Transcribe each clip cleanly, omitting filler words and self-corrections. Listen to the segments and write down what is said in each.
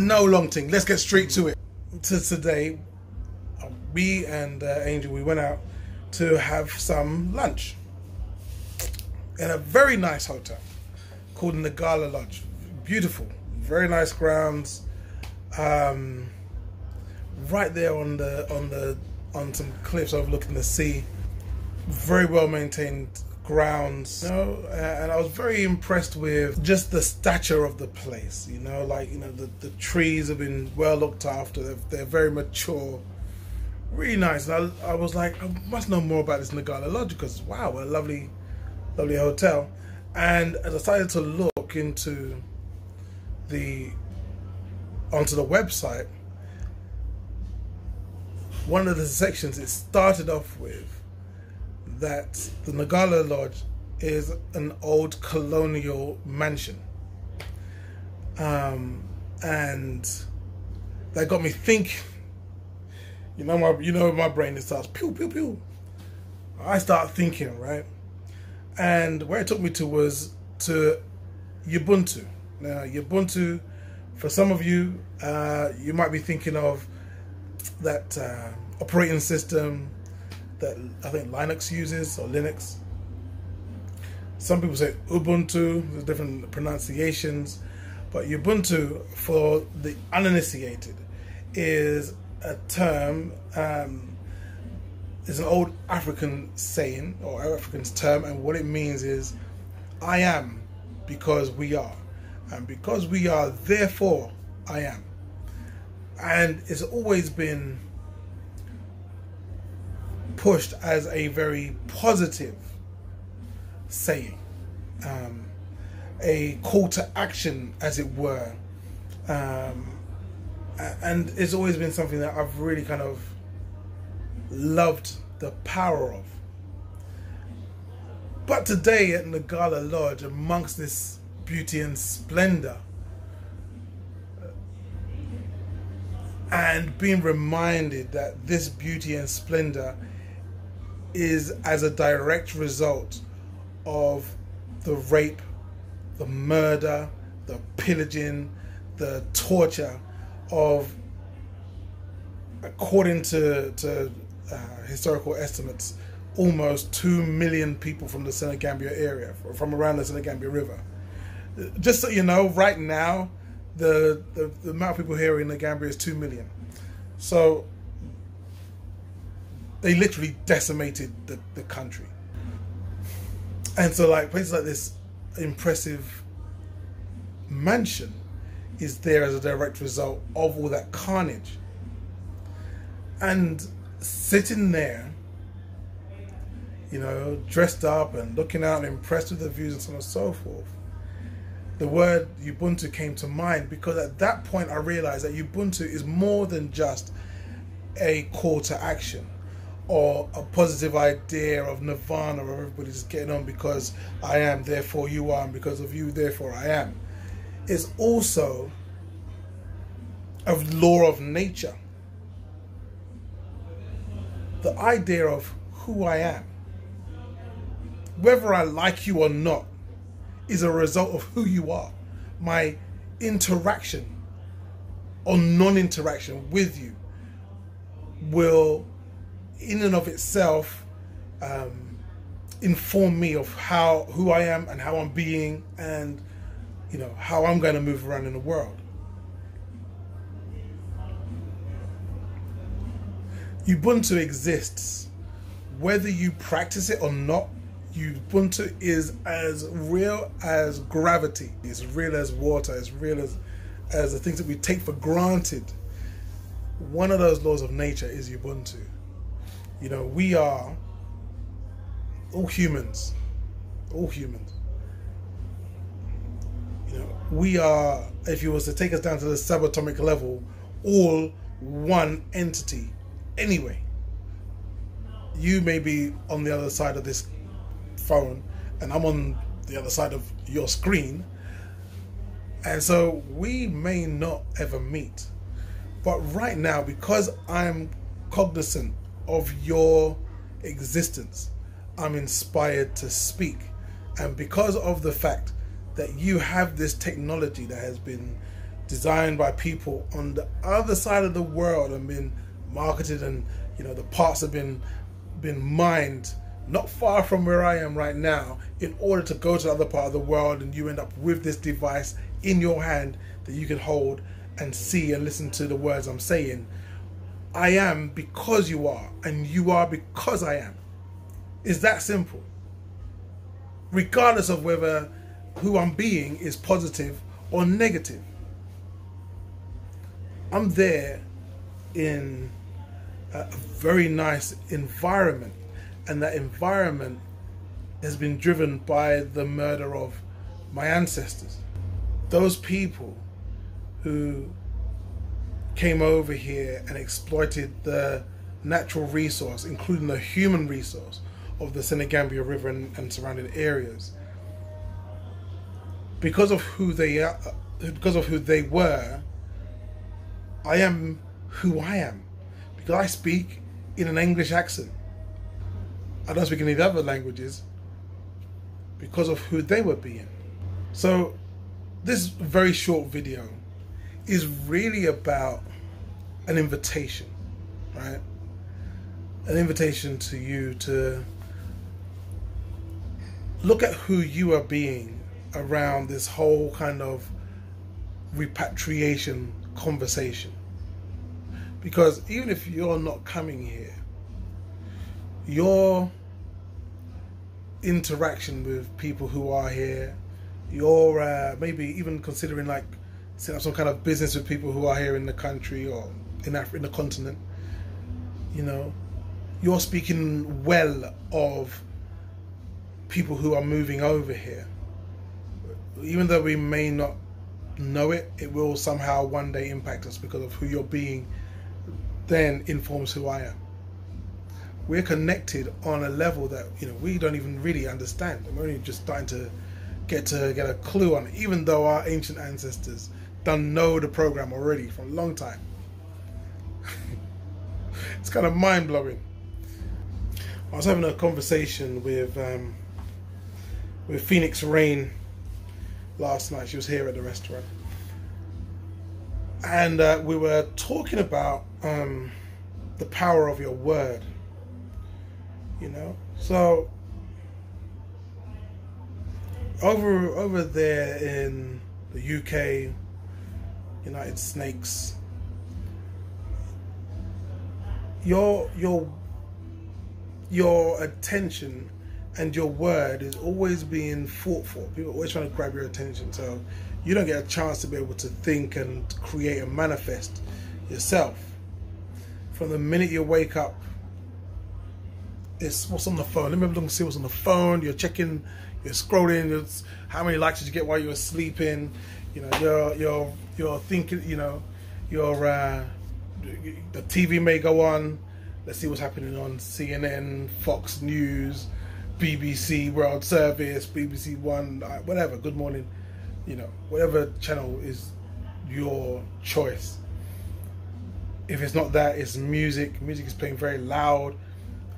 no long thing. Let's get straight to it. Today, me and Angel, we went out to have some lunch in a very nice hotel called Nagala Lodge. Beautiful, very nice grounds. Right there on some cliffs overlooking the sea. Very well maintained grounds, and I was very impressed with just the stature of the place. The trees have been well looked after. They're very mature, really nice. And I was like, I must know more about this Nagala Lodge because wow, what a lovely hotel. And I decided to look onto the website. One of the sections it started off with that the Nagala Lodge is an old colonial mansion, and that got me thinking. My brain starts pew pew pew. I start thinking, right, and where it took me to was to Ubuntu. Now, Ubuntu, for some of you, you might be thinking of that operating system that I think Linux uses, or Linux. Some people say Ubuntu, there's different pronunciations, but Ubuntu, for the uninitiated, is a term, is an old African saying, or African term, and what it means is, I am because we are, and because we are, therefore I am. And it's always been pushed as a very positive saying, a call to action, as it were, and it's always been something that I've really kind of loved the power of. But today at Nagala Lodge, amongst this beauty and splendor, and being reminded that this beauty and splendor is as a direct result of the rape, the murder, the pillaging, the torture of, according to historical estimates, almost 2 million people from the Senegambia area, from around the Senegambia River. Just so you know, right now, the amount of people here in the Gambia is 2 million. So they literally decimated the country. And so places like this impressive mansion is there as a direct result of all that carnage. And sitting there, dressed up and looking out and impressed with the views and so on and so forth, the word Ubuntu came to mind, because at that point I realized that Ubuntu is more than just a call to action or a positive idea of nirvana, where everybody's getting on because I am, therefore you are, and because of you, therefore I am. It's also a law of nature. The idea of who I am, whether I like you or not, is a result of who you are. My interaction or non-interaction with you will, in and of itself, inform me of who I am and how I'm being, and how I'm going to move around in the world. Ubuntu exists whether you practice it or not. Ubuntu is as real as gravity, it's real as water, as real as the things that we take for granted. One of those laws of nature is Ubuntu. We are all humans. We are, if you was to take us down to the subatomic level, all one entity. Anyway, you may be on the other side of this phone and I'm on the other side of your screen, and so we may not ever meet, but right now, because I'm cognizant of your existence, I'm inspired to speak. And because of the fact that you have this technology that has been designed by people on the other side of the world and been marketed, and the parts have been mined not far from where I am right now in order to go to the other part of the world, and you end up with this device in your hand that you can hold and see and listen to the words I'm saying. I am because you are, and you are because I am. It's that simple. Regardless of whether who I'm being is positive or negative. I'm there in a very nice environment, and that environment has been driven by the murder of my ancestors. Those people who came over here and exploited the natural resource, including the human resource of the Senegambia River and surrounding areas. Because of who they are, because of who they were, I am who I am. Because I speak in an English accent. I don't speak any other languages because of who they were being. So this very short video is really about an invitation, right? An invitation to you to look at who you are being around this whole kind of repatriation conversation. Because even if you're not coming here, your interaction with people who are here, your maybe even considering like setting up some kind of business with people who are here in the country or in the continent, you're speaking well of people who are moving over here. Even though we may not know it, it will somehow one day impact us, because of who you're being then informs who I am. We're connected on a level that we don't even really understand. We're only just starting to get a clue on it, even though our ancient ancestors don't know the program already for a long time. It's kind of mind-blowing. I was having a conversation with Phoenix Rain last night. She was here at the restaurant, and we were talking about the power of your word. So over there in the UK, United Snakes, your attention and your word is always being fought for. People are always trying to grab your attention, so you don't get a chance to be able to think and create and manifest yourself. From the minute you wake up, it's what's on the phone. Let me have a look and see what's on the phone. You're checking, you're scrolling. It's how many likes did you get while you were sleeping? You're thinking. The TV may go on. Let's see what's happening on CNN, Fox News, BBC World Service, BBC One, whatever. Good Morning. Whatever channel is your choice. If it's not that, it's music. Music is playing very loud.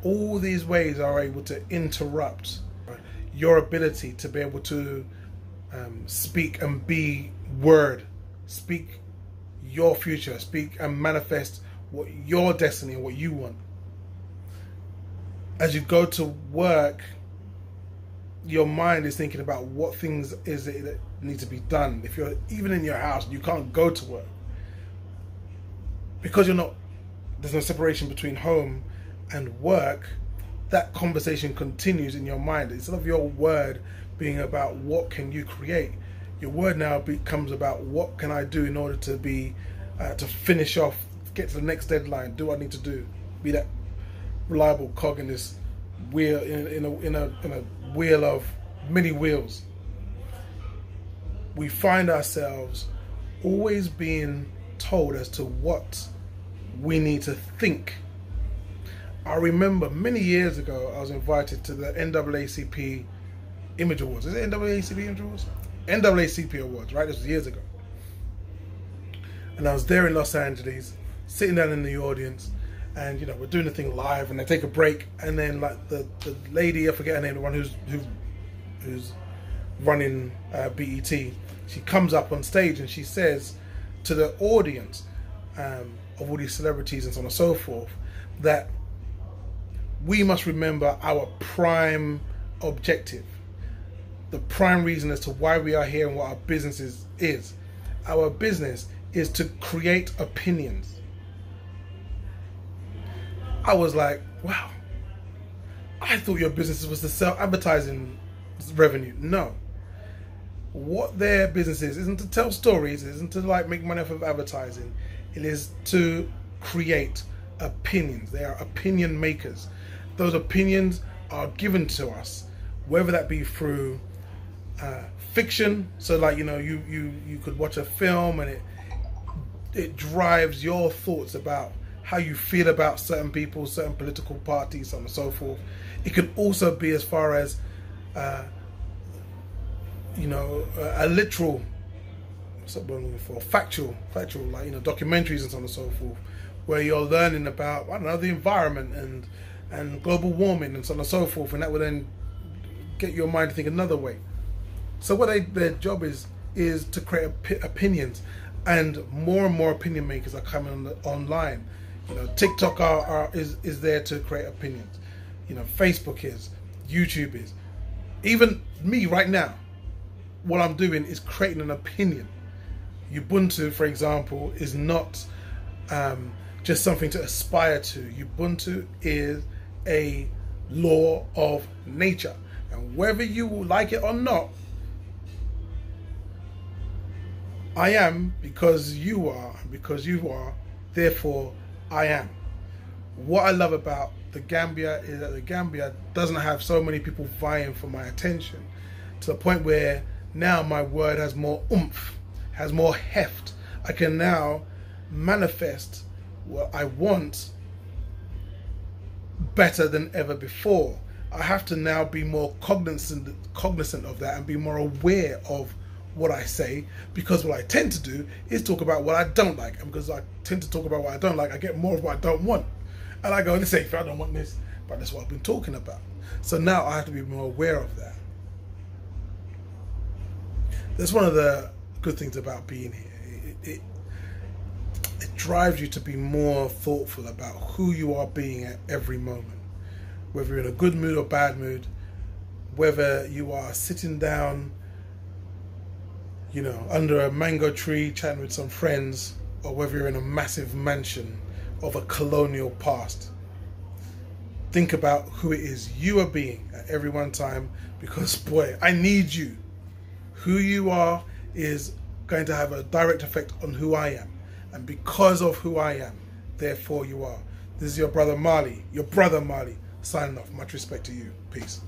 All these ways are able to interrupt your ability to be able to speak and be word. Speak your future. Speak and manifest what your destiny and what you want. As you go to work, your mind is thinking about what things is it that need to be done. If you're even in your house, you can't go to work because there's no separation between home and work. That conversation continues in your mind. Instead of your word being about what can you create, your word now becomes about what can I do in order to be to finish off, get to the next deadline, do what I need to do, be that reliable cog in this wheel, in a wheel of many wheels. We find ourselves always being told as to what we need to think. I remember many years ago I was invited to the NAACP Image Awards. Is it NAACP Image Awards? NAACP Awards, right? This was years ago. And I was there in Los Angeles, sitting down in the audience, and we're doing the thing live, and they take a break, and then like the lady, I forget her name, the one who's running BET, she comes up on stage and she says, to the audience of all these celebrities and so on and so forth, that we must remember our prime objective, the prime reason as to why we are here and what our business is. Our business is to create opinions. I was like, wow, I thought your business was to sell advertising revenue. No. What their business is isn't to tell stories, isn't to like make money off of advertising. It is to create opinions. They are opinion makers. Those opinions are given to us, whether that be through fiction. So like, you know, you could watch a film and it drives your thoughts about how you feel about certain people, certain political parties, so on and so forth. It could also be as far as you know, a literal, what's that word I'm looking for? Factual, like, you know, documentaries and so on and so forth, where you're learning about, I don't know, the environment and global warming and so on and so forth, and that will then get your mind to think another way. So what their job is to create opinions, and more opinion makers are coming online. You know, TikTok is there to create opinions. You know, Facebook is, YouTube is, even me right now. What I'm doing is creating an opinion. Ubuntu, for example, is not just something to aspire to. Ubuntu is a law of nature, and whether you like it or not, I am because you are, because you are, therefore I am. What I love about the Gambia is that the Gambia doesn't have so many people vying for my attention, to the point where now my word has more oomph, has more heft. I can now manifest what I want better than ever before. I have to now be more cognizant of that and be more aware of what I say, because what I tend to do is talk about what I don't like, and because I tend to talk about what I don't like, I get more of what I don't want, and I go, listen, if I don't want this, but that's what I've been talking about. So now I have to be more aware of that. That's one of the good things about being here. It drives you to be more thoughtful about who you are being at every moment, whether you're in a good mood or bad mood, whether you are sitting down, you know, under a mango tree chatting with some friends, or whether you're in a massive mansion of a colonial past. Think about who it is you are being at every one time, because boy, I need you. Who you are is going to have a direct effect on who I am. And because of who I am, therefore you are. This is your brother Marley, signing off. Much respect to you. Peace.